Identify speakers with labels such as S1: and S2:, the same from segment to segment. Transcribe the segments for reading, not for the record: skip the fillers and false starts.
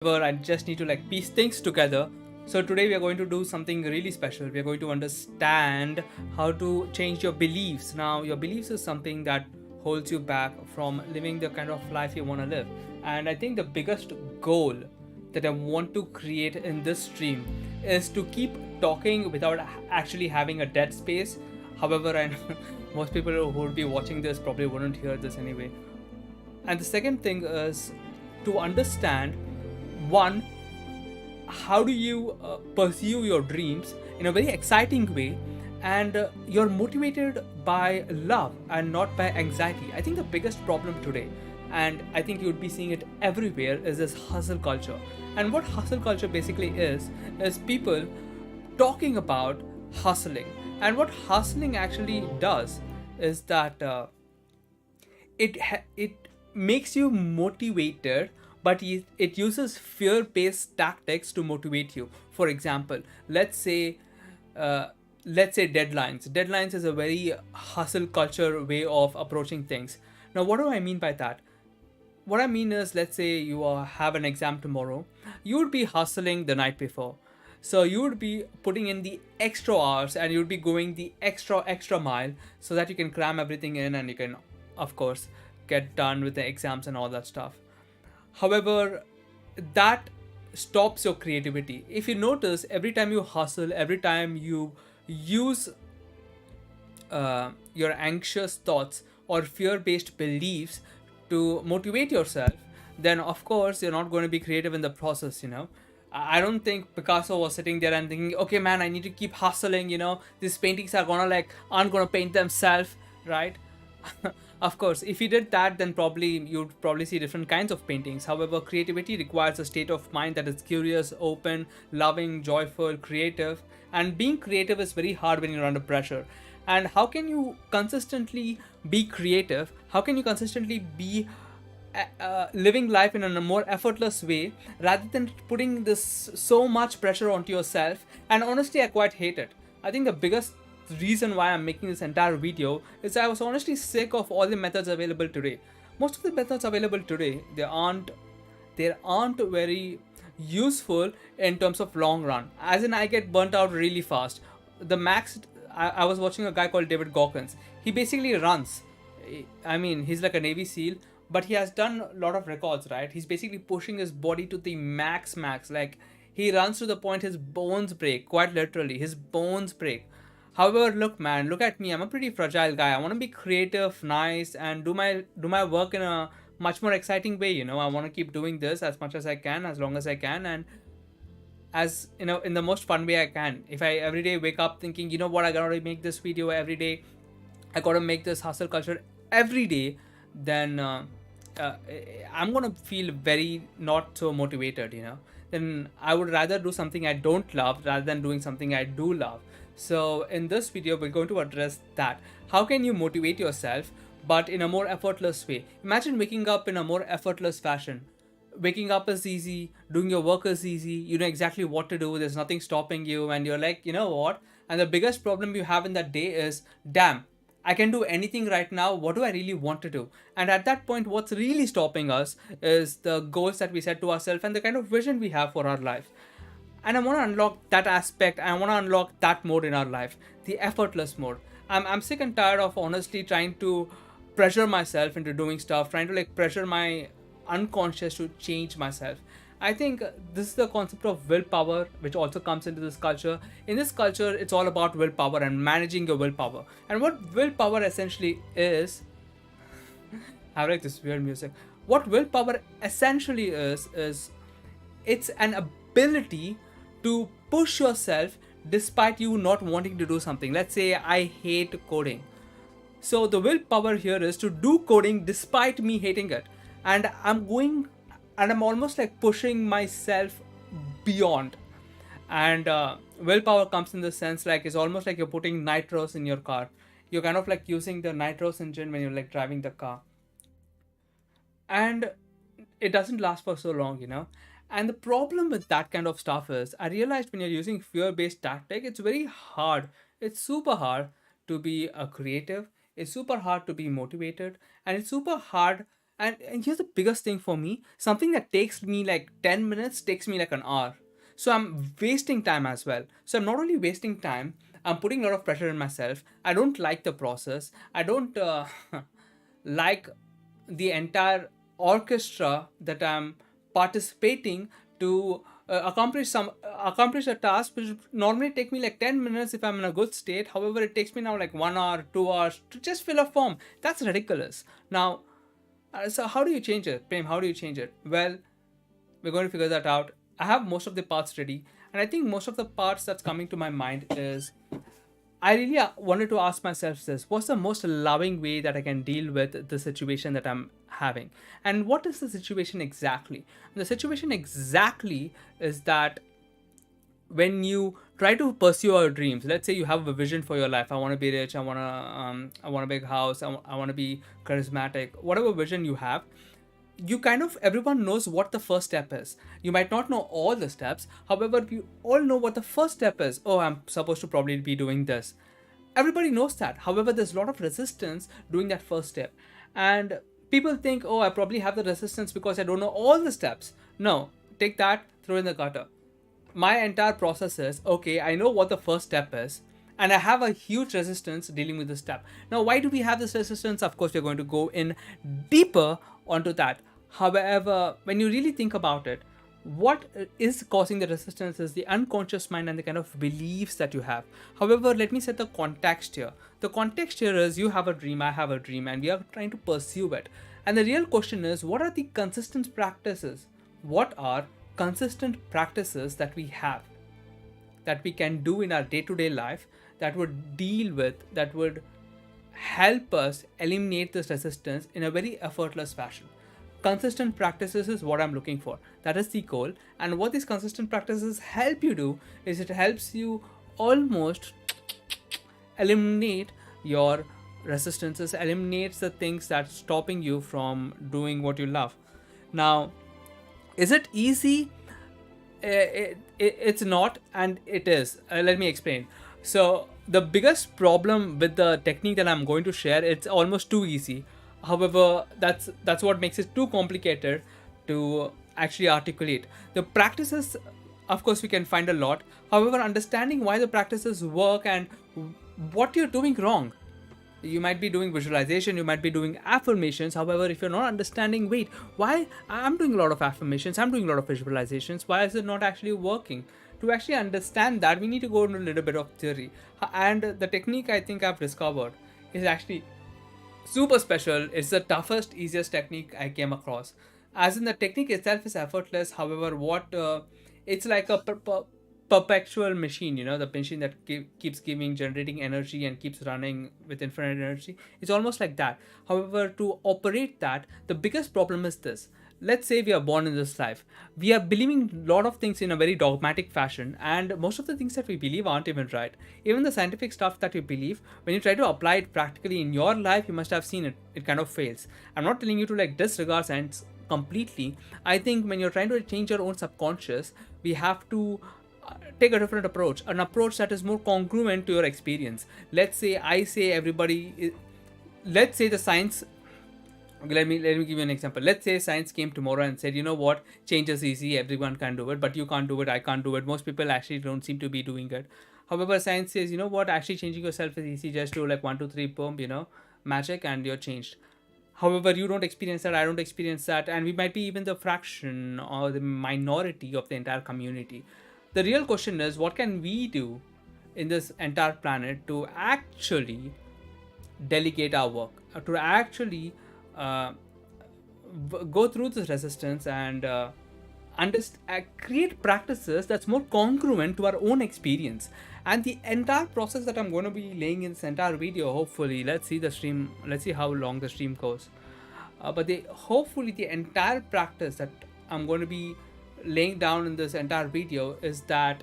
S1: However, I just need to piece things together. So today we are going to do something really special. We are going to understand how to change your beliefs. Now, your beliefs is something that holds you back from living the kind of life you want to live. And I think the biggest goal that I want to create in this stream is to keep talking without actually having a dead space. However, I know most people who would be watching this probably wouldn't hear this anyway. And the second thing is to understand one, how do you pursue your dreams in a very exciting way, and you're motivated by love and not by anxiety. I think the biggest problem today, and I think you would be seeing it everywhere, is this hustle culture. And what hustle culture basically is people talking about hustling. And what hustling actually does is that it makes you motivated, but it uses fear based tactics to motivate you. For example, uh, let's say deadlines is a very hustle culture way of approaching things. Now, what do I mean by that? What I mean is, let's say you have an exam tomorrow, you would be hustling the night before. So you would be putting in the extra hours and you would be going the extra mile so that you can cram everything in and you can, of course, get done with the exams and all that stuff. However, that stops your creativity. If you notice, every time you hustle, every time you use your anxious thoughts or fear based beliefs to motivate yourself, then of course you're not going to be creative in the process, you know. I don't think Picasso was sitting there and thinking, okay, man, I need to keep hustling, you know, these paintings are gonna aren't gonna paint themselves, right? Of course, if you did that, then probably you'd probably see different kinds of paintings. However, creativity requires a state of mind that is curious, open, loving, joyful, creative. And being creative is very hard when you're under pressure. And how can you consistently be creative? How can you consistently be living life in a more effortless way rather than putting this so much pressure onto yourself? And honestly, I quite hate it. I think the biggest reason why I'm making this entire video is I was honestly sick of all the methods available today. Most of the methods available today, they aren't very useful in terms of long run. As in, I get burnt out really fast. The max I was watching a guy called David Gawkins. He basically runs. I mean, he's like a Navy SEAL, but he has done a lot of records, right? He's basically pushing his body to the max. Like, he runs to the point his bones break, quite literally. His bones break. However, look, man, look at me. I'm a pretty fragile guy. I want to be creative, nice, and do my work in a much more exciting way. You know, I want to keep doing this as much as I can, as long as I can, and as you know, in the most fun way I can. If I every day wake up thinking, you know what, I gotta make this video every day, I gotta make this hustle culture every day, then uh, I'm gonna feel very not so motivated, you know. Then I would rather do something I don't love rather than doing something I do love. So in this video, we're going to address that. How can you motivate yourself, but in a more effortless way? Imagine waking up in a more effortless fashion. Waking up is easy, doing your work is easy, you know exactly what to do, there's nothing stopping you, and you're like, you know what? And the biggest problem you have in that day is, damn, I can do anything right now. What do I really want to do? And at that point, what's really stopping us is the goals that we set to ourselves and the kind of vision we have for our life. And I want to unlock that aspect. I want to unlock that mode in our life, the effortless mode. I'm sick and tired of honestly trying to pressure myself into doing stuff, trying to pressure my unconscious to change myself. I think this is the concept of willpower, which also comes into this culture. In this culture, it's all about willpower and managing your willpower. And what willpower essentially is, I like this weird music. What willpower essentially is it's an ability to push yourself despite you not wanting to do something. Let's say I hate coding. So the willpower here is to do coding despite me hating it. And I'm almost like pushing myself beyond. And willpower comes in the sense like it's almost like you're putting nitros in your car. You're kind of like using the nitros engine when you're like driving the car. And it doesn't last for so long, you know. And the problem with that kind of stuff is, I realized when you're using fear-based tactic, it's very hard. It's super hard to be a creative. It's super hard to be motivated, and it's super hard And here's the biggest thing for me: something that takes me like 10 minutes takes me like an hour. So I'm wasting time as well. So I'm not only wasting time, I'm putting a lot of pressure on myself. I don't like the process. I don't like the entire orchestra that I'm participating to accomplish a task which would normally take me like 10 minutes if I'm in a good state. However, it takes me now like 1 hour, 2 hours to just fill a form. That's ridiculous. Now, so how do you change it, Prem? How do you change it? Well, we're going to figure that out. I have most of the parts ready, and I think most of the parts that's coming to my mind is I really wanted to ask myself this: what's the most loving way that I can deal with the situation that I'm having? And what is the situation exactly? And the situation exactly is that when you try to pursue your dreams, let's say you have a vision for your life. I want to be rich. I want a big house. I want to be charismatic. Whatever vision you have, you kind of everyone knows what the first step is. You might not know all the steps, however you all know what the first step is. Oh, I'm supposed to probably be doing this. Everybody knows that. However, there's a lot of resistance doing that first step, and people think, oh, I probably have the resistance because I don't know all the steps. No, take that, throw in the gutter. My entire process is, okay, I know what the first step is, and I have a huge resistance dealing with this step. Now, why do we have this resistance? Of course, we're going to go in deeper onto that. However, when you really think about it, what is causing the resistance is the unconscious mind and the kind of beliefs that you have. However, let me set the context here. The context here is you have a dream, I have a dream, and we are trying to pursue it. And the real question is, what are the consistent practices? What are consistent practices that we have, that we can do in our day-to-day life, that would deal with, that would help us eliminate this resistance in a very effortless fashion? Consistent practices is what I'm looking for. That is the goal. And what these consistent practices help you do is it helps you almost eliminate your resistances, eliminates the things that's stopping you from doing what you love. Now, is it easy? It's not, and it is. Let me explain. So the biggest problem with the technique that I'm going to share, it's almost too easy. However, that's what makes it too complicated to actually articulate. The practices, of course, we can find a lot. However, understanding why the practices work and what you're doing wrong. You might be doing visualization, you might be doing affirmations. However, if you're not understanding, wait, why I'm doing a lot of affirmations, I'm doing a lot of visualizations, why is it not actually working? To actually understand that, we need to go into a little bit of theory. And the technique I think I've discovered is actually super special. It's the toughest, easiest technique I came across. As in, the technique itself is effortless. However, it's like a perpetual machine, the machine that keeps giving, generating energy and keeps running with infinite energy. It's almost like that. However, to operate that, the biggest problem is this: let's say we are born in this life, we are believing a lot of things in a very dogmatic fashion, and most of the things that we believe aren't even right. Even the scientific stuff that you believe, when you try to apply it practically in your life, you must have seen it kind of fails. I'm not telling you to like disregard science completely. I think when you're trying to change your own subconscious, we have to take a different approach, an approach that is more congruent to your experience. Let's say let's say the science. Okay, let me give you an example. Let's say science came tomorrow and said, you know what, change is easy, everyone can do it, but you can't do it, I can't do it. Most people actually don't seem to be doing it. However, science says, you know what, actually changing yourself is easy. Just do like 1, 2, 3, boom, magic, and you're changed. However, you don't experience that, I don't experience that, and we might be even the fraction or the minority of the entire community. The real question is, what can we do in this entire planet to actually delegate our work, to actually uh, go through this resistance and create practices that's more congruent to our own experience. And the entire process that I'm going to be laying in this entire video, hopefully, let's see how long the stream goes, hopefully the entire practice that I'm going to be laying down in this entire video is that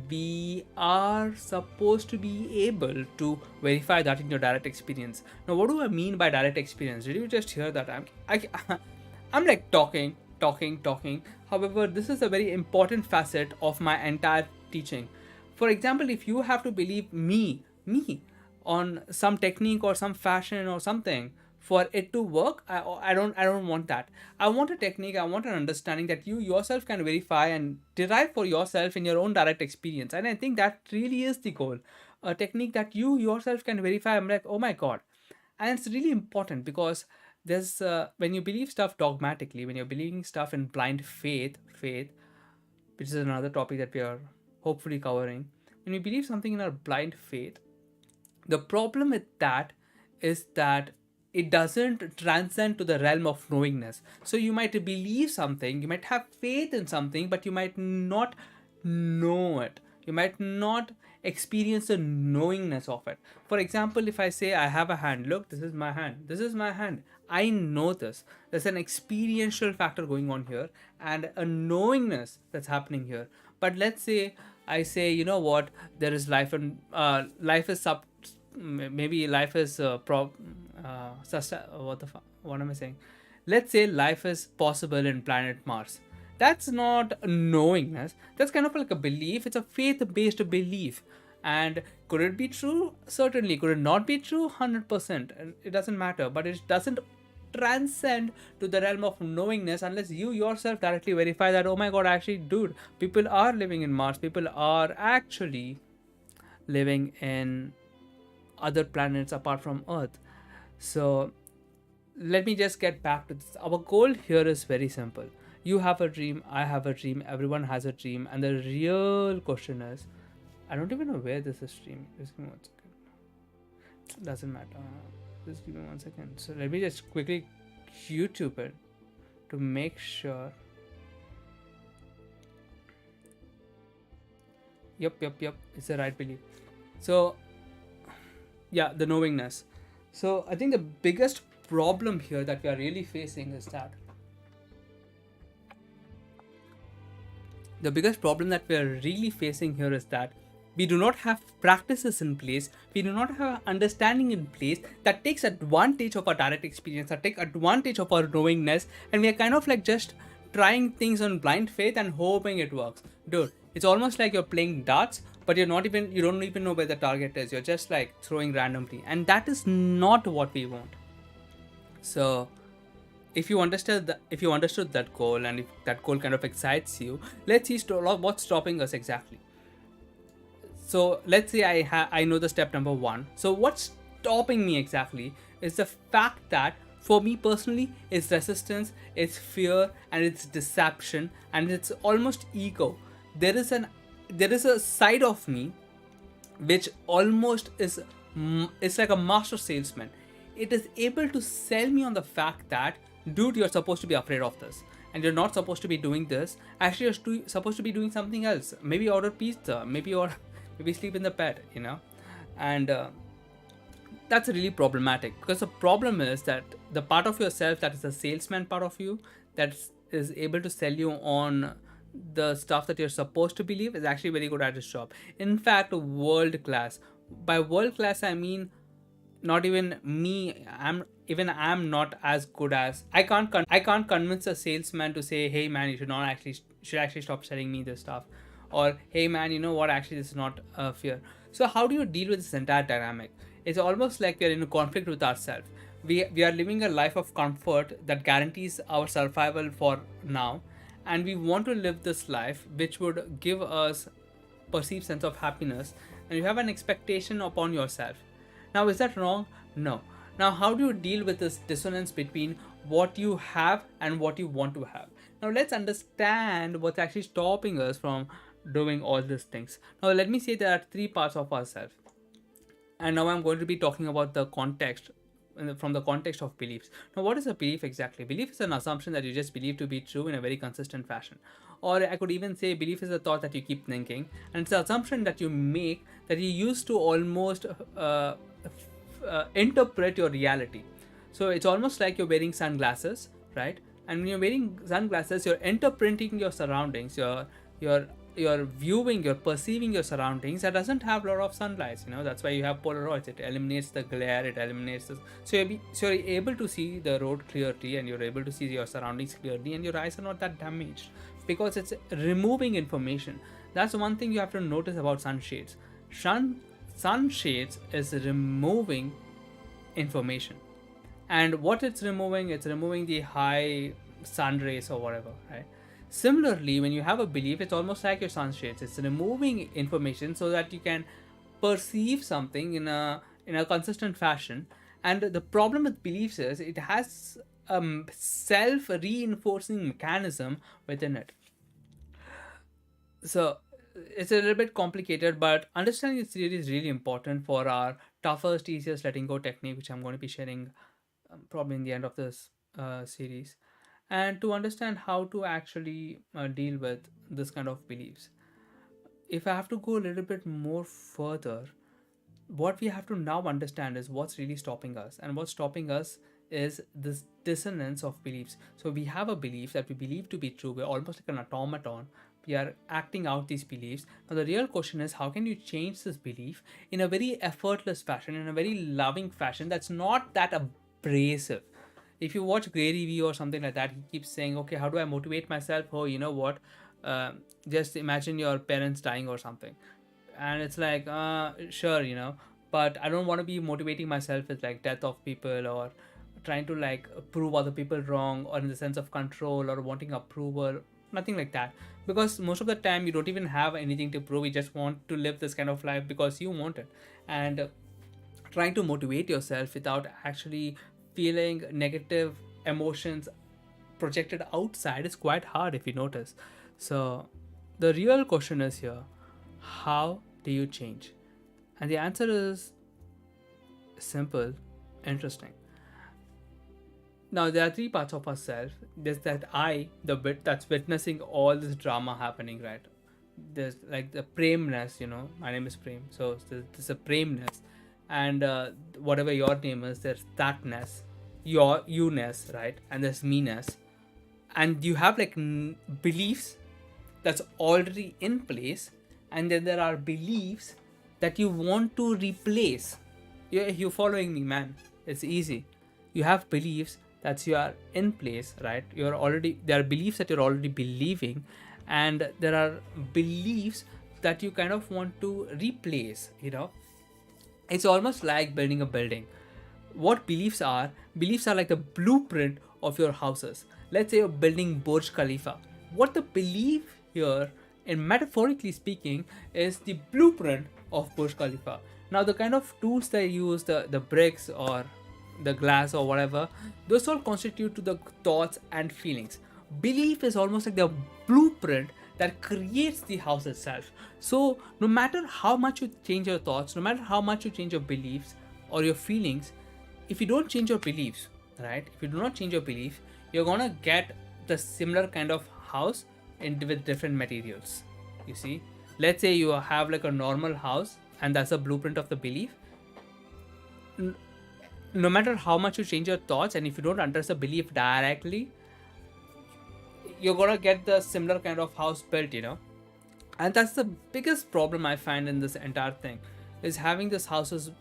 S1: we are supposed to be able to verify that in your direct experience. Now, what do I mean by direct experience? Did you just hear that? I'm like talking. However, this is a very important facet of my entire teaching. For example, if you have to believe me on some technique or some fashion or something for it to work, I don't want that. I want a technique, I want an understanding that you yourself can verify and derive for yourself in your own direct experience. And I think that really is the goal. A technique that you yourself can verify. I'm like, oh my god. And it's really important because there's when you believe stuff dogmatically, when you're believing stuff in blind faith, which is another topic that we are hopefully covering. When you believe something in a blind faith, the problem with that is that it doesn't transcend to the realm of knowingness. So you might believe something, you might have faith in something, but you might not know it. You might not experience the knowingness of it. For example, if I say I have a hand, look, this is my hand, this is my hand. I know this. There's an experiential factor going on here and a knowingness that's happening here. But let's say I say, you know what, there is life and life is sub maybe life is what am I saying? Let's say life is possible in planet Mars. That's not knowingness. That's kind of like a belief. It's a faith-based belief. And could it be true? Certainly. Could it not be true? 100%. And it doesn't matter. But it doesn't transcend to the realm of knowingness unless you yourself directly verify that, oh my god, actually, dude, people are living in Mars. People are actually living in other planets apart from Earth. So let me just get back to this. Our goal here is very simple. You have a dream, I have a dream, everyone has a dream, and the real question is, I don't even know where this is streaming. Just give me 1 second. Doesn't matter. Just give me 1 second. So let me just quickly YouTube it to make sure. Yep. It's the right belief. So yeah, the knowingness. So I think the biggest problem here that we are really facing is that we do not have practices in place, we do not have understanding in place that takes advantage of our direct experience, that take advantage of our knowingness, and we are kind of like just trying things on blind faith and hoping it works. Dude, it's almost like you're playing darts, but you don't even know where the target is. You're just like throwing randomly, and that is not what we want. So if you understood that goal, and if that goal kind of excites you, let's see what's stopping us exactly. So let's say I know the step number 1. So what's stopping me exactly is the fact that for me personally, it's resistance, it's fear, and it's deception, and it's almost ego. There is a side of me which almost is like a master salesman. It is able to sell me on the fact that, dude, you're supposed to be afraid of this, and you're not supposed to be doing this. Actually, you're supposed to be doing something else. Maybe order pizza, maybe sleep in the bed, and that's really problematic, because the problem is that the part of yourself that is the salesman part of you that is able to sell you on the stuff that you're supposed to believe is actually very good at its job. In fact, world class. By world class, I mean not even me. I'm not as good as I can't convince a salesman to say, hey man, you should actually stop selling me this stuff, or hey man, you know what, actually this is not fear. So how do you deal with this entire dynamic? It's almost like we are in a conflict with ourselves. We are living a life of comfort that guarantees our survival for now, and we want to live this life which would give us perceived sense of happiness, and you have an expectation upon yourself. Now, is that wrong? No. Now, how do you deal with this dissonance between what you have and what you want to have? Now, let's understand what's actually stopping us from doing all these things. Now, let me say there are 3 parts of ourselves. And now I'm going to be talking about the context, from the context of beliefs. Now, what is a belief exactly? Belief is an assumption that you just believe to be true in a very consistent fashion. Or I could even say belief is a thought that you keep thinking, and it's an assumption that you make that you use to almost interpret your reality. So it's almost like you're wearing sunglasses, right? And when you're wearing sunglasses, you're interpreting your surroundings, you're viewing, you're perceiving your surroundings that doesn't have a lot of sunlight. That's why you have Polaroids. It eliminates the glare, it eliminates this. So you're able to see the road clearly, and you're able to see your surroundings clearly, and your eyes are not that damaged because it's removing information. That's one thing you have to notice about sunshades. Sunshades is removing information. And what it's removing the high sun rays or whatever, right? Similarly, when you have a belief, it's almost like your sunshades. It's removing information so that you can perceive something in a consistent fashion. And the problem with beliefs is it has a self reinforcing mechanism within it. So it's a little bit complicated, but understanding this theory is really important for our toughest, easiest letting go technique, which I'm going to be sharing probably in the end of this series, and to understand how to actually deal with this kind of beliefs. If I have to go a little bit more further, what we have to now understand is what's really stopping us, and what's stopping us is this dissonance of beliefs. So we have a belief that we believe to be true. We're almost like an automaton. We are acting out these beliefs. Now the real question is, how can you change this belief in a very effortless fashion, in a very loving fashion that's not that abrasive? If you watch Gary Vee or something like that, he keeps saying, okay, how do I motivate myself? Oh, you know what, uh, just imagine your parents dying or something. And it's like, sure, but I don't want to be motivating myself with like death of people, or trying to like prove other people wrong, or in the sense of control or wanting approval. Nothing like that, because most of the time you don't even have anything to prove. You just want to live this kind of life because you want it. And trying to motivate yourself without actually feeling negative emotions projected outside is quite hard, if you notice. So the real question is here, how do you change? And the answer is simple, interesting. Now there are three parts of ourselves. There's that I, the bit that's witnessing all this drama happening, right? There's like the prameness, my name is Prem, so there's a prameness. And whatever your name is, there's thatness, your you-ness, right? And there's me-ness. And you have like beliefs that's already in place, and then there are beliefs that you want to replace. You're following me, man. It's easy. You have beliefs that you are in place, right? There are beliefs that you're already believing, and there are beliefs that you kind of want to replace. It's almost like building a building. What beliefs are like the blueprint of your houses. Let's say you're building Burj Khalifa. What the belief here, in metaphorically speaking, is the blueprint of Burj Khalifa. Now the kind of tools they use, the bricks or the glass or whatever, those all constitute to the thoughts and feelings. Belief is almost like the blueprint that creates the house itself. So no matter how much you change your thoughts, no matter how much you change your beliefs or your feelings, if you don't change your beliefs, right? If you do not change your belief, you're gonna get the similar kind of house with different materials. You see, let's say you have like a normal house, and that's a blueprint of the belief. No matter how much you change your thoughts, and if you don't address the belief directly, you're gonna get the similar kind of house built. And that's the biggest problem I find in this entire thing, is having this houses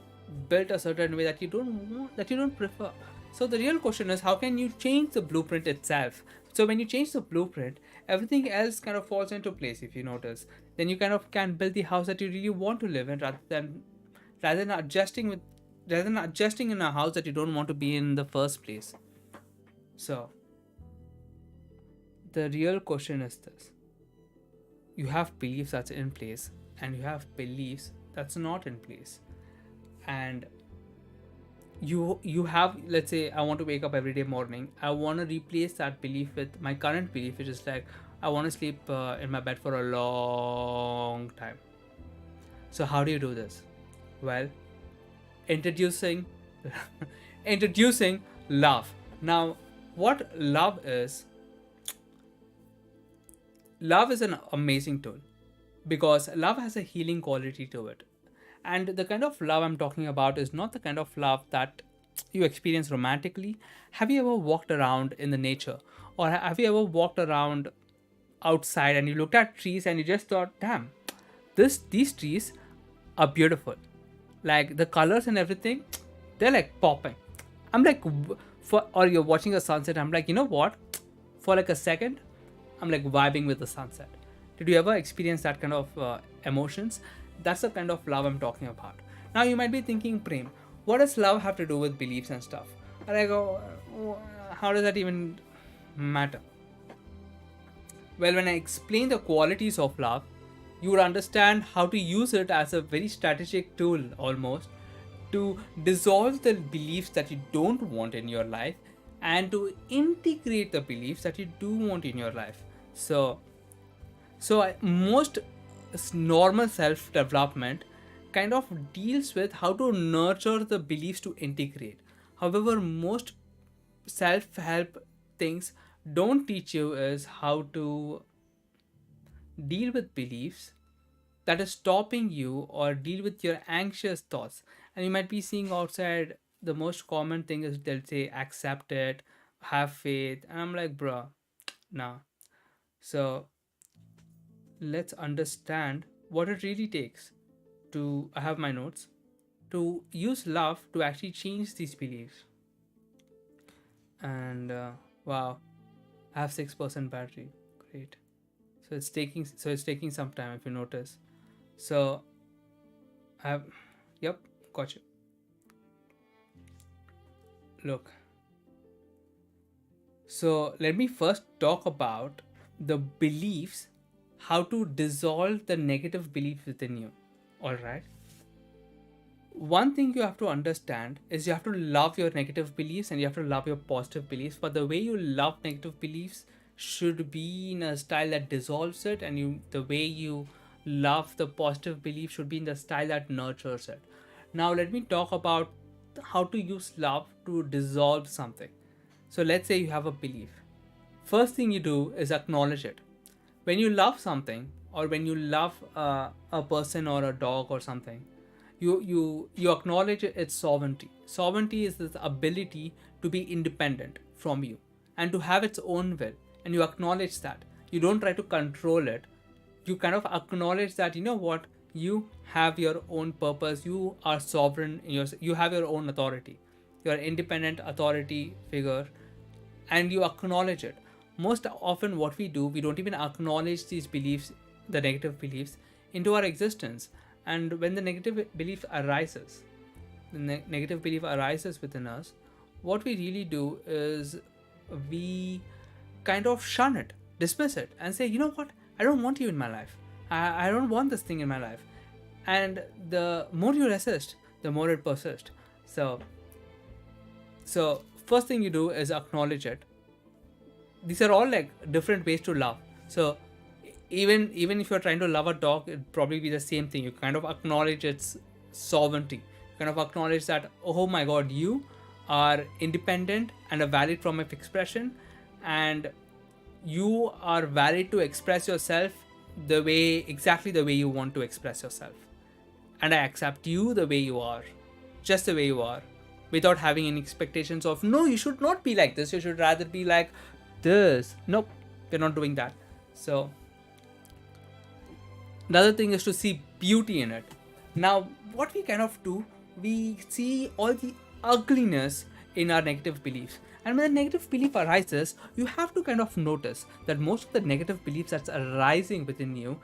S1: built a certain way that you don't prefer. So the real question is, how can you change the blueprint itself? So when you change the blueprint, everything else kind of falls into place. If you notice, then you kind of can build the house that you really want to live in, rather than adjusting in a house that you don't want to be in the first place. So the real question is this: you have beliefs that's in place, and you have beliefs that's not in place. And you have, let's say, I want to wake up every day morning. I want to replace that belief with my current belief, which is like, I want to sleep in my bed for a long time. So how do you do this? Well, introducing introducing love. Now what love is an amazing tool, because love has a healing quality to it. And the kind of love I'm talking about is not the kind of love that you experience romantically. Have you ever walked around in the nature, or have you ever walked around outside and you looked at trees and you just thought, damn, these trees are beautiful, like the colors and everything, they're like popping. I'm like, or you're watching a sunset, I'm like, you know what, for like a second, I'm like vibing with the sunset. Did you ever experience that kind of emotions? That's the kind of love I'm talking about. Now you might be thinking, Prem, what does love have to do with beliefs and stuff? And I go, how does that even matter? Well, when I explain the qualities of love, you would understand how to use it as a very strategic tool almost to dissolve the beliefs that you don't want in your life and to integrate the beliefs that you do want in your life. Most normal self development kind of deals with how to nurture the beliefs to integrate. However, most self help things don't teach you is how to deal with beliefs that is stopping you or deal with your anxious thoughts. And you might be seeing outside the most common thing is they'll say accept it, have faith, and I'm like, bruh, nah. So let's understand what it really takes to, I have my notes, to use love to actually change these beliefs. And wow, I have 6% battery. Great. So it's taking some time if you notice. So I have, yep, gotcha. Look, so let me first talk about the beliefs, how to dissolve the negative beliefs within you. All right. One thing you have to understand is you have to love your negative beliefs and you have to love your positive beliefs. But the way you love negative beliefs should be in a style that dissolves it, and the way you love the positive belief should be in the style that nurtures it. Now, let me talk about how to use love to dissolve something. So, let's say you have a belief. First thing you do is acknowledge it. When you love something, or when you love a person or a dog or something, you acknowledge its sovereignty. Sovereignty is this ability to be independent from you and to have its own will, and you acknowledge that. You don't try to control it. You kind of acknowledge that, you know what, you have your own purpose, you are sovereign in your, you have your own authority, you're an independent authority figure, and you acknowledge it. Most often what we do, we don't even acknowledge these beliefs, the negative beliefs, into our existence. And when the negative belief arises, negative belief arises within us, what we really do is we kind of shun it, dismiss it, and say, you know what, I don't want you in my life. I don't want this thing in my life. And the more you resist, the more it persists. So first thing you do is acknowledge it. These are all like different ways to love. So even if you're trying to love a dog, it'd probably be the same thing. You kind of acknowledge its sovereignty. You kind of acknowledge that, oh my god, you are independent and a valid form of expression, and you are valid to express yourself exactly the way you want to express yourself. And I accept you the way you are, just the way you are, without having any expectations of, no, you should not be like this, you should rather be like this. Nope, we're not doing that. So the other thing is to see beauty in it. Now, what we kind of do, we see all the ugliness in our negative beliefs. And when a negative belief arises, you have to kind of notice that most of the negative beliefs that's arising within you,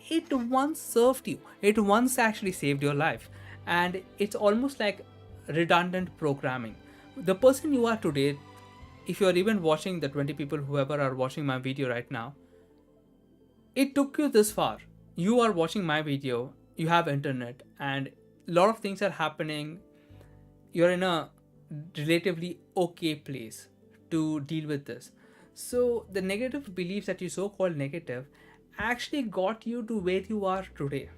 S1: it once served you. It once actually saved your life. And it's almost like redundant programming. The person you are today, if you're even watching, the 20 people, whoever are watching my video right now, it took you this far. You are watching my video, you have internet, and a lot of things are happening. You're in a relatively okay place to deal with this. So the negative beliefs that you so called negative actually got you to where you are today.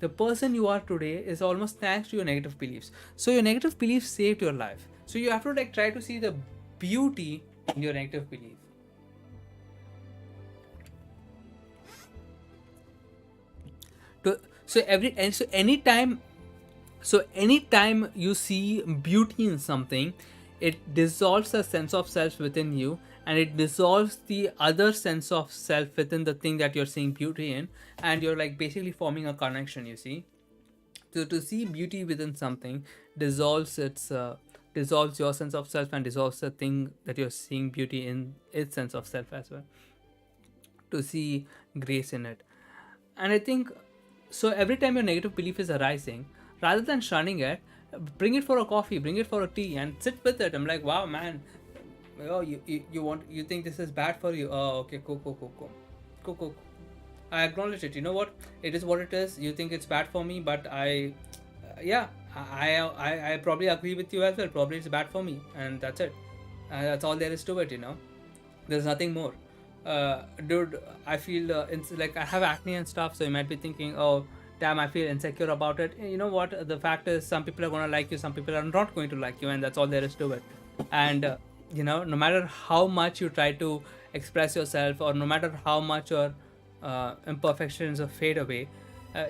S1: The person you are today is almost thanks to your negative beliefs. So your negative beliefs saved your life. So you have to like try to see the beauty in your negative belief. So anytime you see beauty in something, it dissolves a sense of self within you, and it dissolves the other sense of self within the thing that you're seeing beauty in, and you're like basically forming a connection, you see. So to see beauty within something dissolves your sense of self and dissolves the thing that you're seeing beauty in its sense of self as well, to see grace in it. And I think, so every time your negative belief is arising, rather than shunning it, Bring it for a coffee, bring it for a tea, and sit with it. I'm like, wow, man. Oh, you think this is bad for you? Oh, okay, cool. I acknowledge it. You know what? It is what it is. You think it's bad for me, but yeah, I probably agree with you as well. Probably it's bad for me, and that's it. That's all there is to it. There's nothing more. Dude, I feel it's like I have acne and stuff, so you might be thinking, oh, damn, I feel insecure about it. You know what? The fact is, some people are gonna like you, some people are not going to like you, and that's all there is to it. And no matter how much you try to express yourself, or no matter how much your imperfections fade away, uh,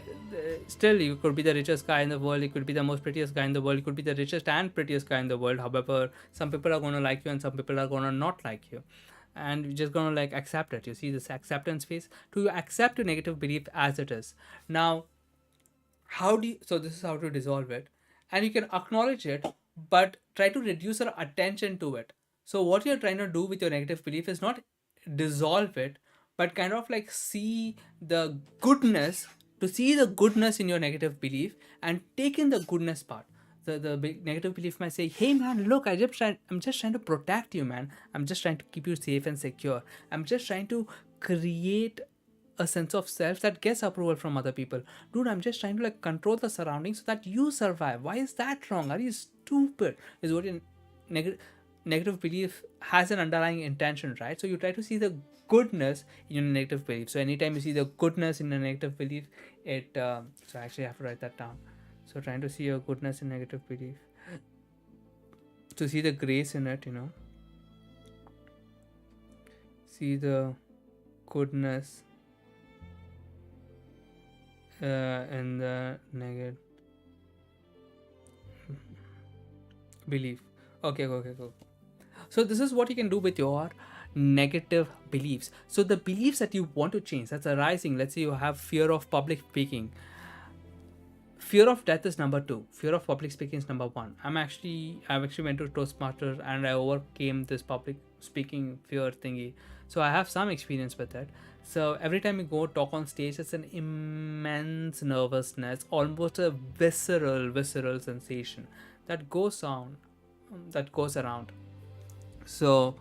S1: still you could be the richest guy in the world, you could be the most prettiest guy in the world, you could be the richest and prettiest guy in the world. However, some people are going to like you and some people are going to not like you, and you're just going to like accept it. You see this acceptance phase to accept your negative belief as it is. Now, how do you, so this is how to dissolve it, and you can acknowledge it, but try to reduce your attention to it. So what you're trying to do with your negative belief is not dissolve it, but kind of like see the goodness, to see the goodness in your negative belief and take in the goodness part. The big negative belief might say, hey man, look, I'm just trying to protect you, man. I'm just trying to keep you safe and secure. I'm just trying to create a sense of self that gets approval from other people. Dude, I'm just trying to like control the surroundings so that you survive. Why is that wrong? Are you stupid? Is what your negative belief has an underlying intention, right? So you try to see the goodness in your negative belief. So anytime you see the goodness in a negative belief, it so actually I have to write that down. So trying to see your goodness in negative belief, to see the grace in it, see the goodness in the negative belief. Okay, cool. So this is what you can do with your negative beliefs. So the beliefs that you want to change, that's arising. Let's say you have fear of public speaking. Fear of death is number 2. Fear of public speaking is number 1. I've actually went to Toastmasters and I overcame this public speaking fear thingy. So I have some experience with it. So every time you go talk on stage, it's an immense nervousness, almost a visceral sensation that goes around. So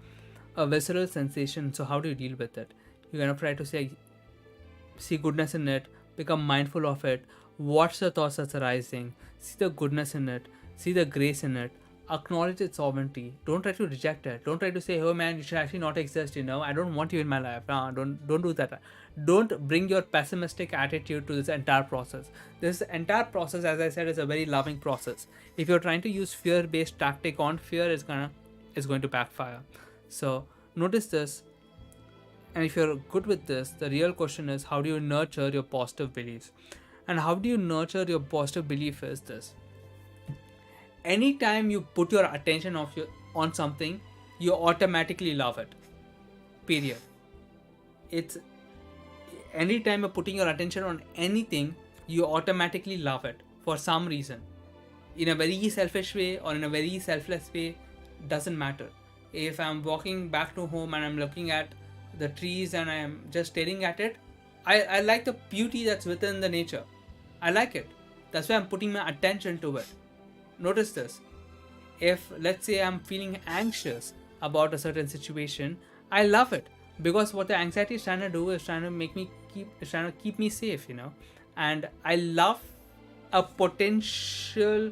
S1: a visceral sensation. So how do you deal with it? You kind of try to see goodness in it, become mindful of it, watch the thoughts that's arising, see the goodness in it, see the grace in it, acknowledge its sovereignty. Don't try to reject it. Don't try to say, oh man, you should actually not exist, I don't want you in my life. No, don't do that. Don't bring your pessimistic attitude to this entire process. This entire process, as I said, is a very loving process. If you're trying to use fear-based tactic on fear, it's going to backfire. So notice this. And if you're good with this, the real question is, how do you nurture your positive beliefs? And how do you nurture your positive belief is this. Anytime you put your attention on something, you automatically love it. Period. It's anytime you're putting your attention on anything, you automatically love it for some reason. In a very selfish way or in a very selfless way, doesn't matter. If I'm walking back to home and I'm looking at the trees and I'm just staring at it, I like the beauty that's within the nature. I like it. That's why I'm putting my attention to it. Notice this. If let's say I'm feeling anxious about a certain situation, I love it, because what the anxiety is trying to do is trying to keep me safe, and I love a potential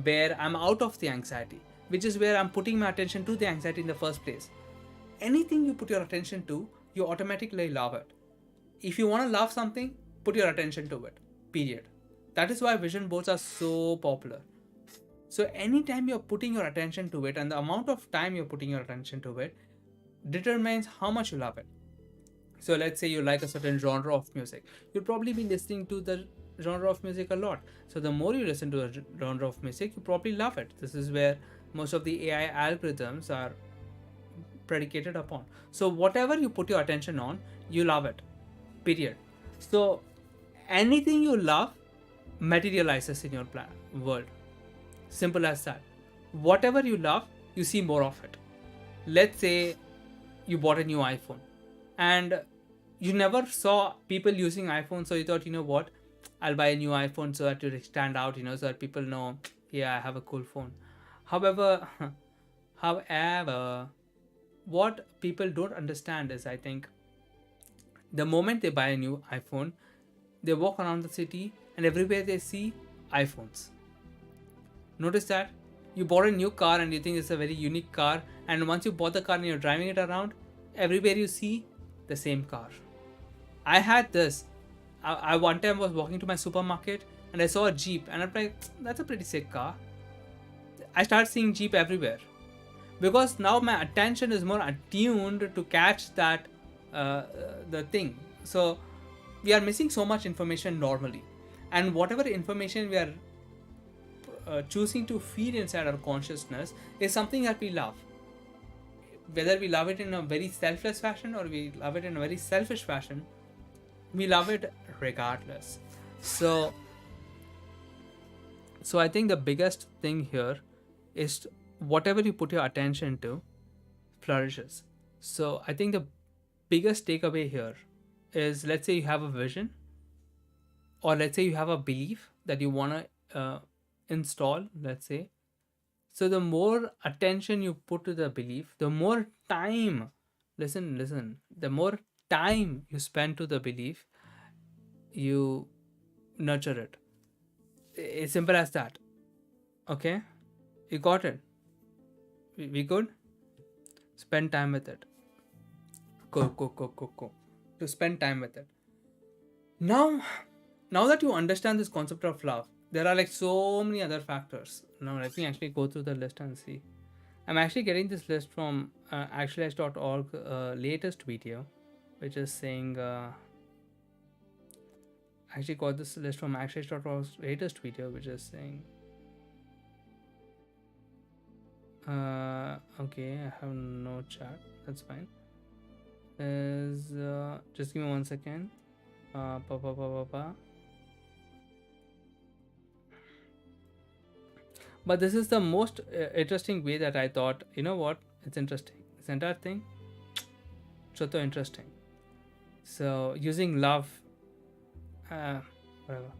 S1: where I'm out of the anxiety, which is where I'm putting my attention to the anxiety in the first place. Anything you put your attention to, you automatically love it. If you want to love something, put your attention to it. Period. That is why vision boards are so popular. So anytime you're putting your attention to it, and the amount of time you're putting your attention to it determines how much you love it. So let's say you like a certain genre of music. You'll probably be listening to the genre of music a lot. So the more you listen to a genre of music, you probably love it. This is where most of the AI algorithms are predicated upon. So whatever you put your attention on, you love it. Period. So anything you love materializes in your world. Simple as that. Whatever you love, you see more of it. Let's say you bought a new iPhone and you never saw people using iPhone, so you thought, I'll buy a new iPhone so that you stand out, so that people know Yeah, I have a cool phone. However, however, what people don't understand is, I think, the moment they buy a new iPhone, they walk around the city and everywhere they see iPhones. Notice that you bought a new car and you think it's a very unique car, and once you bought the car and you're driving it around, everywhere you see the same car. I had this. I one time was walking to my supermarket and I saw a Jeep and I'm like, that's a pretty sick car. I started seeing Jeep everywhere because now my attention is more attuned to catch that the thing. So we are missing so much information normally, and whatever information we are choosing to feed inside our consciousness is something that we love, whether we love it in a very selfless fashion or we love it in a very selfish fashion. We love it regardless. So so I think the biggest thing here is whatever you put your attention to flourishes. So I think the biggest takeaway here is, let's say you have a vision, or let's say you have a belief that you want to install, let's say. So the more attention you put to the belief, the more time, listen, the more time you spend to the belief, you nurture it. It's simple as that. Okay, you got it. We good. Spend time with it. Go. To spend time with it. Now that you understand this concept of love, there are like so many other factors. Now let me actually go through the list and see. I'm actually getting this list from actualize.org latest video, which is saying I actually got this list from actualize.org's latest video, which is saying okay, I have no chat, that's fine. Is just give me 1 second. But this is the most interesting way that I thought, you know what, it's interesting, this entire thing, so interesting. So using love, whatever.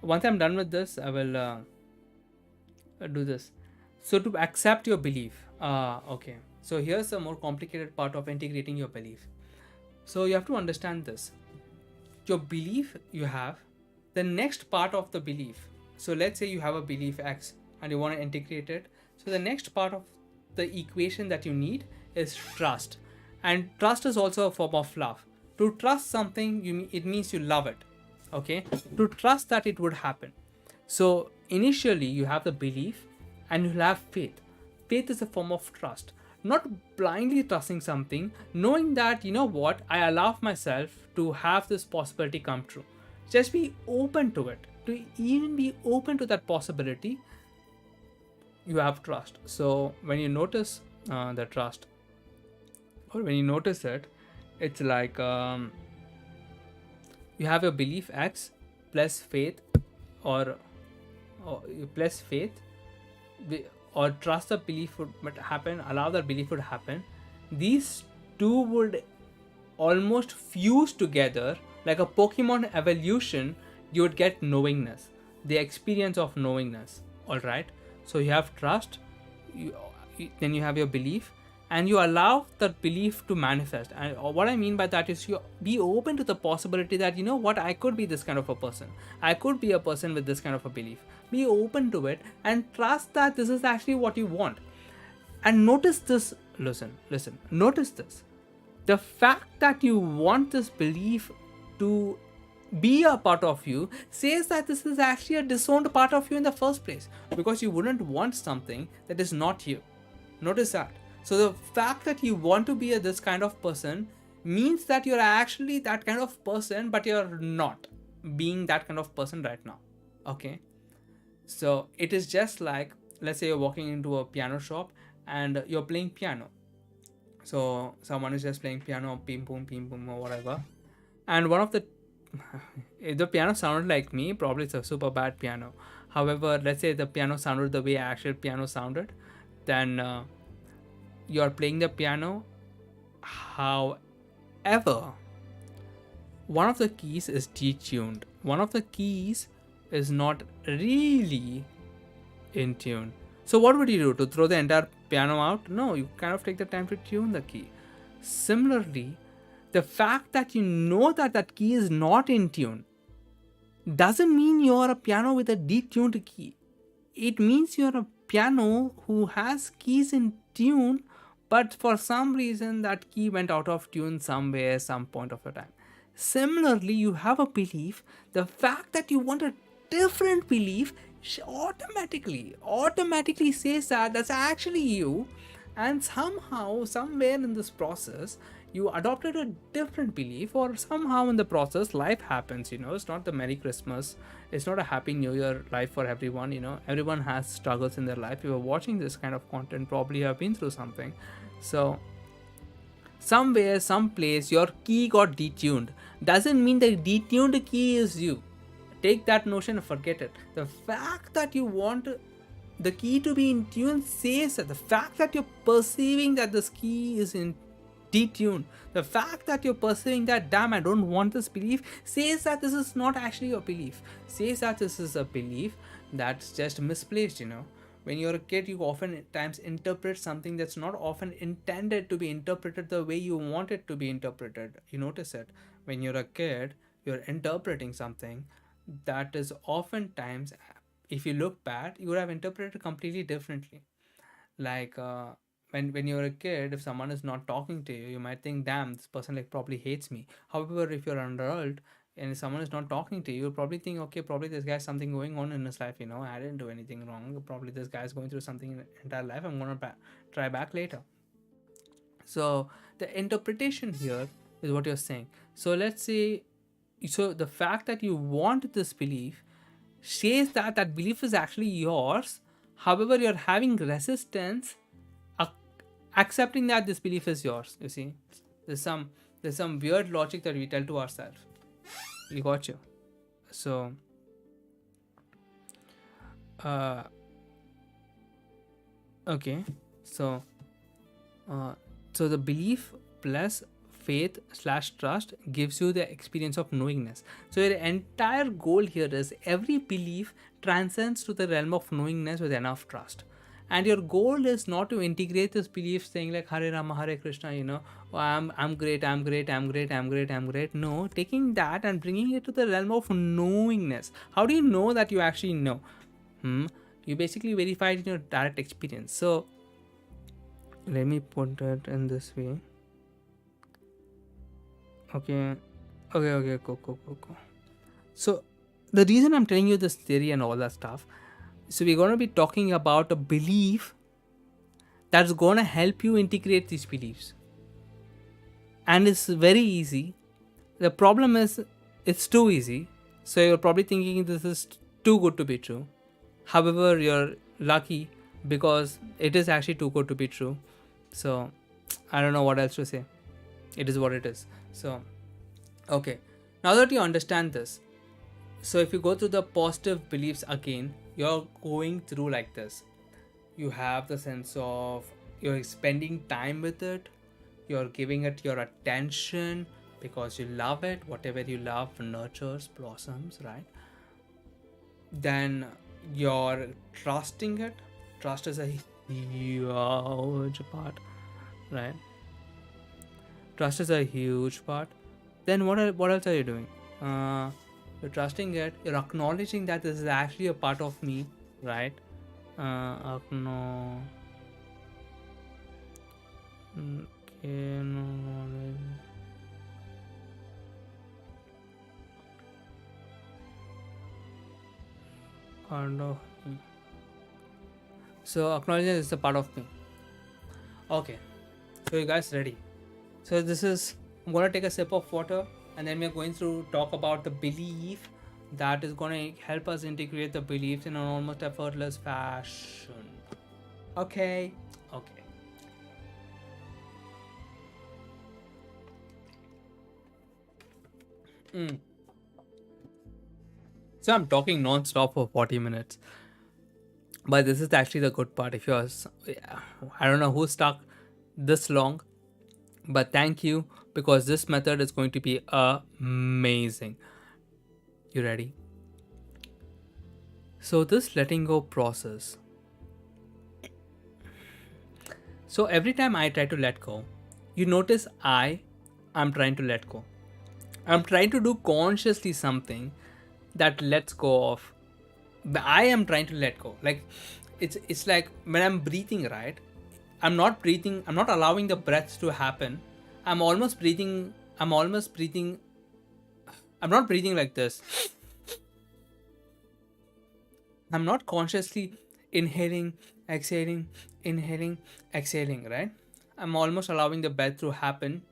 S1: Once I'm done with this, I will do this. So to accept your belief, okay, so here's the more complicated part of integrating your belief. So you have to understand this. Your belief you have, the next part of the belief, so let's say you have a belief X and you want to integrate it. So the next part of the equation that you need is trust. And trust is also a form of love. To trust something, it means you love it. Okay? To trust that it would happen. So initially you have the belief and you'll have faith. Faith is a form of trust. Not blindly trusting something, knowing that, you know what, I allow myself to have this possibility come true. Just be open to it. To even be open to that possibility, you have trust. So when you notice the trust, or when you notice it, it's like you have your belief X plus faith, or plus faith, or trust the belief would happen, allow that belief would happen. These two would almost fuse together like a Pokemon evolution. You would get knowingness, the experience of knowingness. All right. So you have trust, then you have your belief, and you allow that belief to manifest. And what I mean by that is you be open to the possibility that, you know what, I could be this kind of a person. I could be a person with this kind of a belief. Be open to it and trust that this is actually what you want. And notice this, listen, notice this. The fact that you want this belief to be a part of you says that this is actually a disowned part of you in the first place, because you wouldn't want something that is not you. Notice that. So the fact that you want to be this kind of person means that you're actually that kind of person, but you're not being that kind of person right now. Okay. So it is just like, let's say you're walking into a piano shop and you're playing piano. So someone is just playing piano, pim pum or whatever, and one of the if the piano sounded like me, probably it's a super bad piano. However, let's say the piano sounded the way actual piano sounded, then you're playing the piano. However, one of the keys is detuned. One of the keys is not really in tune. So what would you do? To throw the entire piano out? No, you kind of take the time to tune the key. Similarly, the fact that you know that that key is not in tune doesn't mean you're a piano with a detuned key. It means you're a piano who has keys in tune, but for some reason that key went out of tune somewhere, some point of the time. Similarly, you have a belief. The fact that you want a different belief automatically says that that's actually you, and somehow, somewhere in this process, you adopted a different belief, or somehow in the process life happens. It's not the Merry Christmas, it's not a Happy New Year life for everyone. Everyone has struggles in their life. If you're watching this kind of content, probably have been through something. So somewhere, someplace, your key got detuned. Doesn't mean the detuned key is you. Take that notion and forget it. The fact that you want the key to be in tune says that the fact that you're perceiving that this key is in detuned, the fact that you're perceiving that, damn, I don't want this belief, says that this is not actually your belief. Says that this is a belief that's just misplaced. When you're a kid, you often times interpret something that's not often intended to be interpreted the way you want it to be interpreted. You notice it. When you're a kid, you're interpreting something that is oftentimes, if you look back, you would have interpreted completely differently. Like when you're a kid, if someone is not talking to you, you might think, damn, this person like probably hates me. However, if you're an adult and if someone is not talking to you, you'll probably think, okay, probably this guy's something going on in his life. I didn't do anything wrong. Probably this guy's going through something in his entire life. I'm gonna try back later. So the interpretation here is what you're saying. So let's say, so the fact that you want this belief says that that belief is actually yours. However, you're having resistance accepting that this belief is yours. You see, there's some weird logic that we tell to ourselves. You got you. So uh okay. So so the belief plus faith slash trust gives you the experience of knowingness. So your entire goal here is every belief transcends to the realm of knowingness with enough trust. And your goal is not to integrate this belief saying like Hare Rama, Hare Krishna, oh, I'm great, I'm great, I'm great, I'm great, I'm great. No, taking that and bringing it to the realm of knowingness. How do you know that you actually know? You basically verify it in your direct experience. So let me put it in this way. Okay, go. So the reason I'm telling you this theory and all that stuff, so we're going to be talking about a belief that's going to help you integrate these beliefs, and it's very easy. The problem is it's too easy, so you're probably thinking this is too good to be true. However, you're lucky because it is actually too good to be true. So I don't know what else to say. It is what it is. So okay, now that you understand this, so if you go through the positive beliefs again, you're going through like this. You have the sense of you're spending time with it, you're giving it your attention because you love it. Whatever you love nurtures, blossoms, right? Then you're trusting it. Trust is a huge part, right? Trust is a huge part. Then what else are you doing? You're trusting it. You're acknowledging that this is actually a part of me, right? Acknowledge. Kind of. So acknowledging this is a part of me. Okay. So you guys ready? So this is, I'm gonna take a sip of water and then we're going to talk about the belief that is gonna help us integrate the beliefs in an almost effortless fashion. Okay. So I'm talking non-stop for 40 minutes. But this is actually the good part. If you're, I don't know who stuck this long, but thank you, because this method is going to be amazing. You ready? So this letting go process, So every time I try to let go, you notice I'm trying to let go. I'm trying to do consciously something that lets go of. I am trying to let go. Like it's like when I'm breathing, right? I'm not breathing. I'm not allowing the breath to happen. I'm almost breathing. I'm almost breathing. I'm not breathing like this. I'm not consciously inhaling, exhaling, exhaling, right? I'm almost allowing the breath to happen.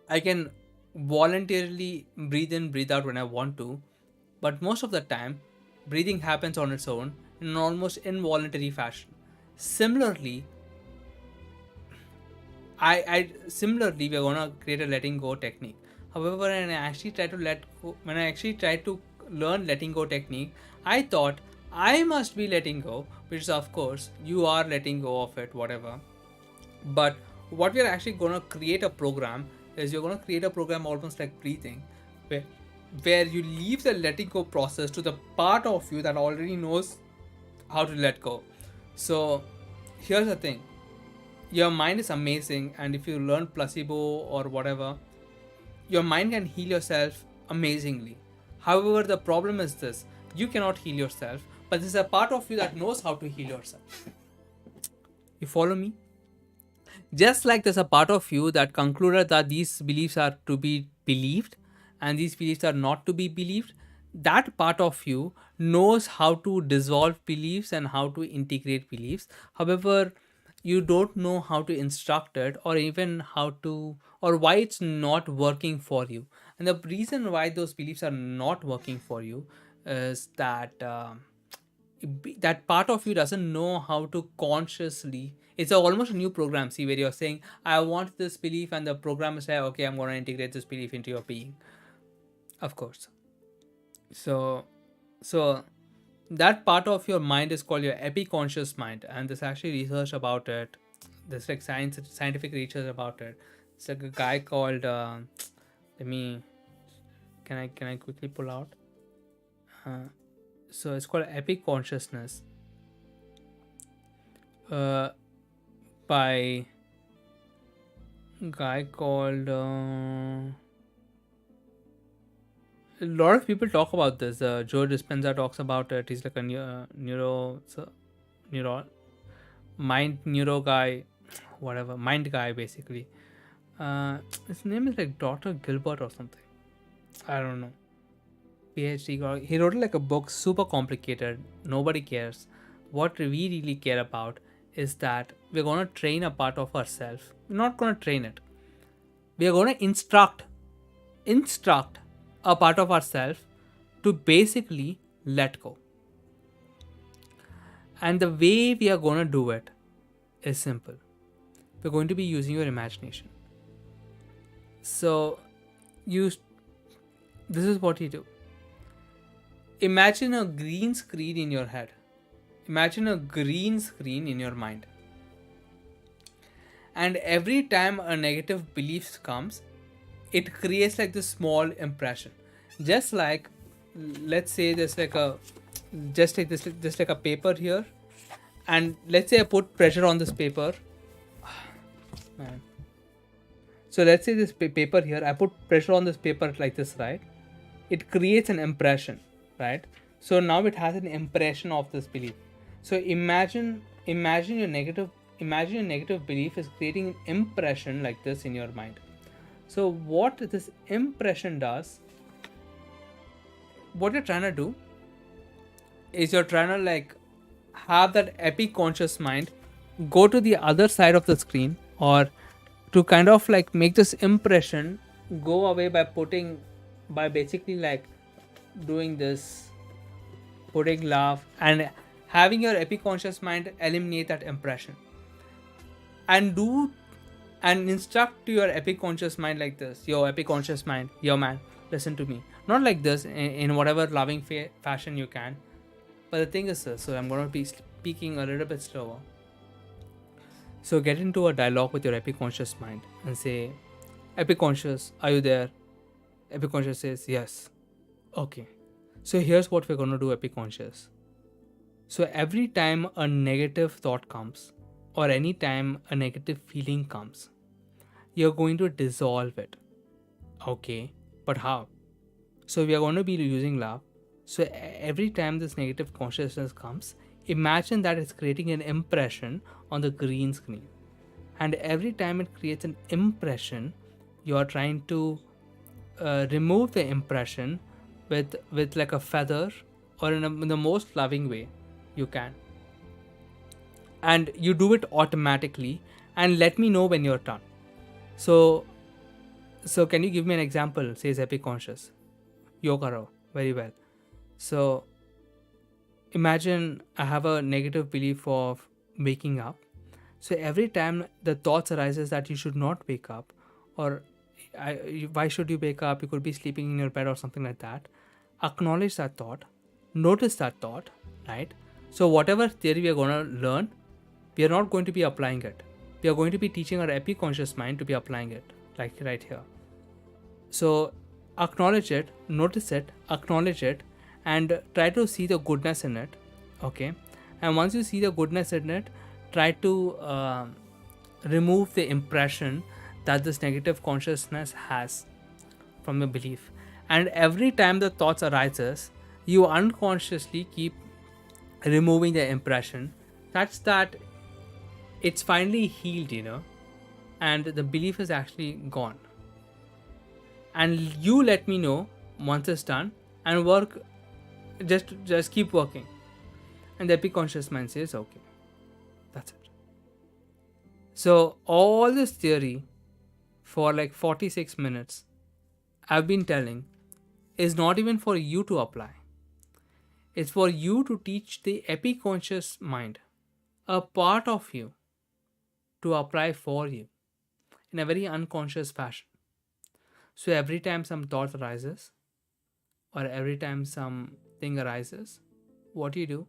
S1: I can voluntarily breathe in, breathe out when I want to, but most of the time, breathing happens on its own in an almost involuntary fashion. Similarly, I similarly we're gonna create a letting go technique. However, when I actually tried to learn letting go technique, I thought I must be letting go, which is of course you are letting go of it, whatever. But what we're actually gonna create a program is you're gonna create a program almost like breathing, where where you leave the letting go process to the part of you that already knows how to let go. So here's the thing, your mind is amazing, and if you learn placebo or whatever, your mind can heal yourself amazingly. However, the problem is this, you cannot heal yourself, but there's a part of you that knows how to heal yourself. You follow me? Just like there's a part of you that concluded that these beliefs are to be believed and these beliefs are not to be believed, that part of you knows how to dissolve beliefs and how to integrate beliefs. However, you don't know how to instruct it, or even how to, or why it's not working for you. And the reason why those beliefs are not working for you is that that part of you doesn't know how to consciously, it's almost a new program, see, where you're saying I want this belief, and the program is like, okay, I'm going to integrate this belief into your being, of course. So so that part of your mind is called your epiconscious mind, and there's actually research about it. There's like scientific research about it. It's like a guy called let me, can I quickly pull out, uh, so it's called epic consciousness, uh, by a guy called a lot of people talk about this. Joe Dispenza talks about it. He's like a neuro mind neuro guy, whatever, mind guy basically. His name is like Dr. Gilbert or something, I don't know. PhD guy. He wrote like a book, super complicated, nobody cares. What we really care about is that we're going to train a part of ourselves. We're not going to train it, we are going to instruct a part of ourselves to basically let go. And the way we are going to do it is simple. We're going to be using your imagination. So you this is what you do. Imagine a green screen in your head. Imagine a green screen in your mind. And every time a negative belief comes, it creates like this small impression. Just like, let's say there's like a, just like this, just like a paper here, and let's say I put pressure on this paper. Man. So let's say this paper here, I put pressure on this paper like this, right? It creates an impression, right? So now it has an impression of this belief. So imagine your negative belief is creating an impression like this in your mind. So what this impression does, what you're trying to do is you're trying to like have that epic conscious mind go to the other side of the screen, or to kind of like make this impression go away by basically like doing this, putting love, and having your epiconscious mind eliminate that impression, and do and instruct to your epiconscious mind like this. Yo, epiconscious mind, yo man, listen to me. Not like this, in whatever loving fashion you can. But the thing is this, so I'm going to be speaking a little bit slower. So get into a dialogue with your epiconscious mind and say, Epiconscious, are you there? Epiconscious says, yes. Okay. So here's what we're going to do, Epiconscious. So every time a negative thought comes, or any time a negative feeling comes, you're going to dissolve it. Okay, but how? So we are going to be using love. So every time this negative consciousness comes, imagine that it's creating an impression on the green screen. And every time it creates an impression, you are trying to remove the impression with like a feather, or in the most loving way you can. And you do it automatically, and let me know when you're done. So can you give me an example, says Epic Conscious? Yokaro, very well. So imagine I have a negative belief of waking up. So every time the thoughts arises that you should not wake up, or why should you wake up? You could be sleeping in your bed or something like that. Acknowledge that thought, notice that thought, right? So whatever theory we are going to learn, we are not going to be applying it. We are going to be teaching our epiconscious mind to be applying it, like right here. So acknowledge it, notice it, acknowledge it, and try to see the goodness in it. Okay, and once you see the goodness in it, try to remove the impression that this negative consciousness has from your belief. And every time the thoughts arises, you unconsciously keep removing the impression. That's that it's finally healed, and the belief is actually gone. And you let me know once it's done, and work, just keep working. And the epic conscious mind says okay, that's it. So all this theory for like 46 minutes I've been telling is not even for you to apply. It's for you to teach the epic conscious mind, a part of you, to apply for you in a very unconscious fashion. So every time some thought arises, or every time something arises, what do you do?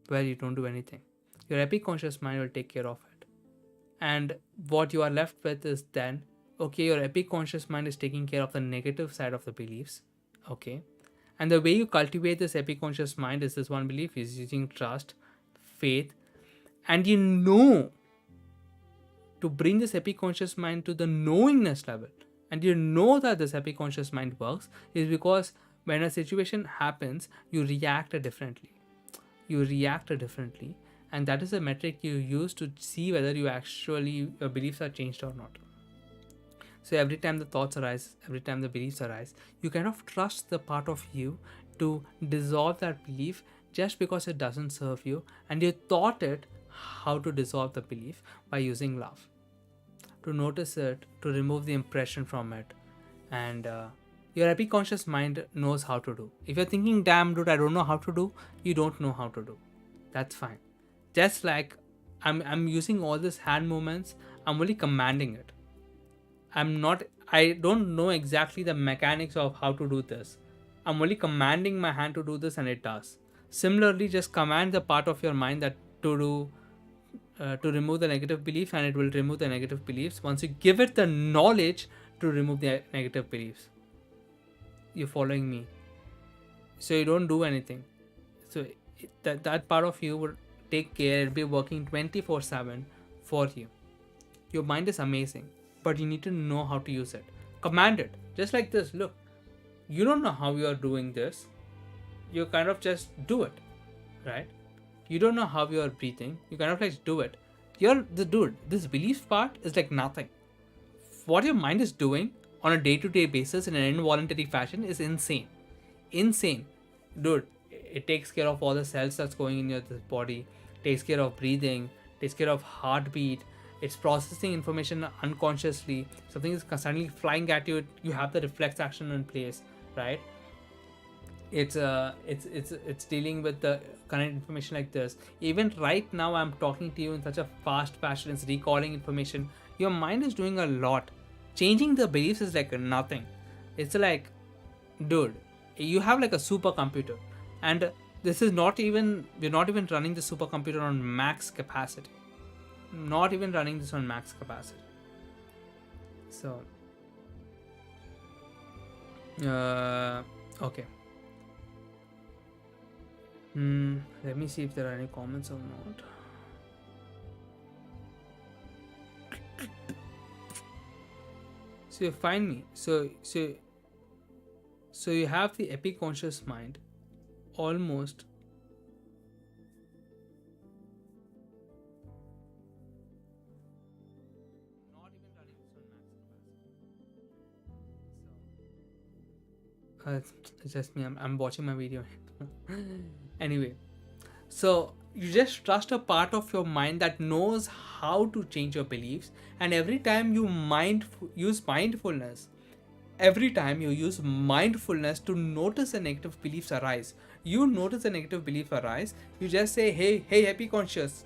S1: Well, you don't do anything. Your epic conscious mind will take care of it. And what you are left with is then, okay, your epic conscious mind is taking care of the negative side of the beliefs. Okay. And the way you cultivate this epic conscious mind is this one belief is using trust, faith, and to bring this epic conscious mind to the knowingness level. And you know that this epic conscious mind works is because when a situation happens, you react differently. And that is a metric you use to see whether your beliefs are changed or not. So every time the thoughts arise, every time the beliefs arise, you kind of trust the part of you to dissolve that belief just because it doesn't serve you, and you taught it how to dissolve the belief by using love, to notice it, to remove the impression from it. And your epic conscious mind knows how to do. If you're thinking, damn dude, I don't know how to do, you don't know how to do. That's fine. Just like I'm using all these hand movements, I'm only commanding it. I don't know exactly the mechanics of how to do this. I'm only commanding my hand to do this, and it does. Similarly, just command the part of your mind that to remove the negative belief, and it will remove the negative beliefs. Once you give it the knowledge to remove the negative beliefs, you're following me. So you don't do anything. So that part of you will take care. It'll be working 24/7 for you. Your mind is amazing, but you need to know how to use it. Command it. Just like this. Look, you don't know how you are doing this. You kind of just do it, right? You don't know how you are breathing. You kind of like do it. You're the dude. This belief part is like nothing. What your mind is doing on a day-to-day basis in an involuntary fashion is insane. Dude, it takes care of all the cells that's going in your body, takes care of breathing, takes care of heartbeat. It's processing information unconsciously. Something is suddenly flying at you, you have the reflex action in place, right? It's dealing with the current information like this. Even right now I'm talking to you in such a fast fashion. It's recalling information. Your mind is doing a lot. Changing the beliefs is like nothing. It's like, dude, you have like a supercomputer, and we're not even running the supercomputer on max capacity. Not even running this on max capacity. So okay. Let me see if there are any comments or not. So you find me. So you have the epiconscious mind, almost. Not even running its own max capacity. It's just me. I'm watching my video. Anyway, so you just trust a part of your mind that knows how to change your beliefs, and every time you use mindfulness to notice a negative beliefs arise, you notice a negative belief arise, you just say, hey, happy conscious,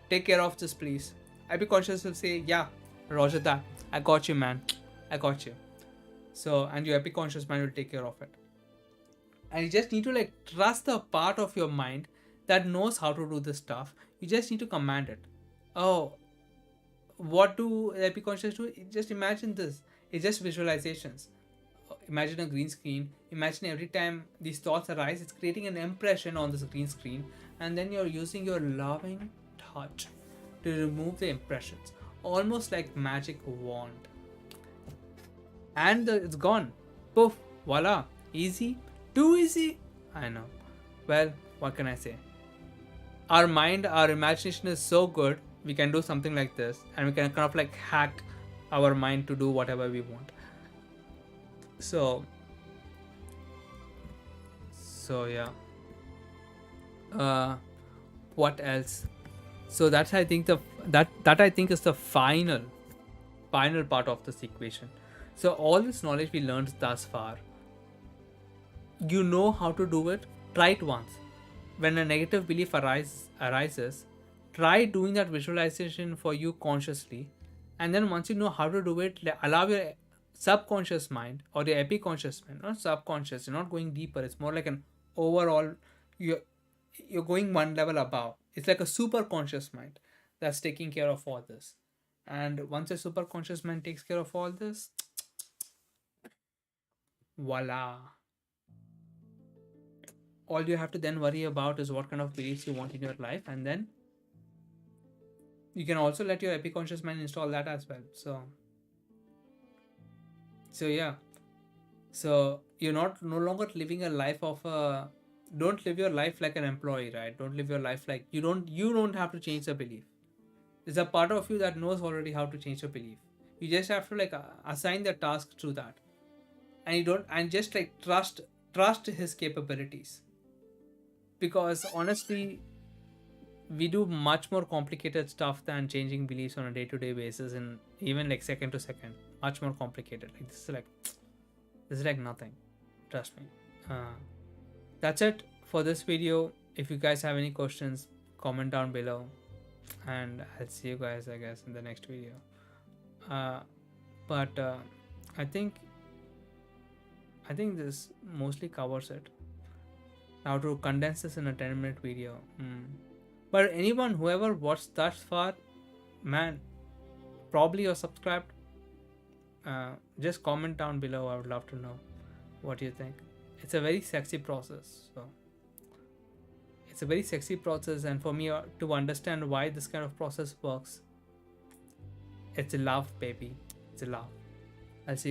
S1: take care of this, please. Happy conscious will say, yeah, roger that, I got you, man, I got you. So, and your happy conscious mind will take care of it. And you just need to like trust the part of your mind that knows how to do this stuff. You just need to command it. Oh, what do happy conscious do? Just imagine this. It's just visualizations. Imagine a green screen. Imagine every time these thoughts arise, it's creating an impression on this green screen, and then you're using your loving touch to remove the impressions, almost like magic wand. And it's gone. Poof, voila. Easy. Too easy. I know. Well, what can I say? Our mind, our imagination is so good, we can do something like this, and we can kind of like hack our mind to do whatever we want. So yeah. What else? So that's, I think, that I think is the final part of this equation. So all this knowledge we learned thus far, you know how to do it. Try it once. When a negative belief arises, try doing that visualization for you consciously, and then once you know how to do it, allow your subconscious mind or your epiconscious mind, not subconscious, you're not going deeper, it's more like an overall, you're going one level above. It's like a super conscious mind that's taking care of all this. And once a super conscious mind takes care of all this, voila, all you have to then worry about is what kind of beliefs you want in your life, and then you can also let your epiconscious mind install that as well. So yeah. So you're no longer living a life of a, don't live your life like an employee, right? Don't live your life like you don't have to change the belief. There's a part of you that knows already how to change your belief. You just have to like assign the task to that, and you don't, and just like trust his capabilities. Because honestly, we do much more complicated stuff than changing beliefs on a day-to-day basis, and even like second to second, much more complicated. Like this is like nothing, trust me. That's it for this video. If you guys have any questions, comment down below, and I'll see you guys, I guess, in the next video. But I think this mostly covers it. Now to condense this in a 10-minute video. But anyone, whoever watched thus far, man, probably you're subscribed. Just comment down below. I would love to know what you think. It's a very sexy process. So it's a very sexy process, and for me to understand why this kind of process works, it's a love, baby. It's a love. I'll see you.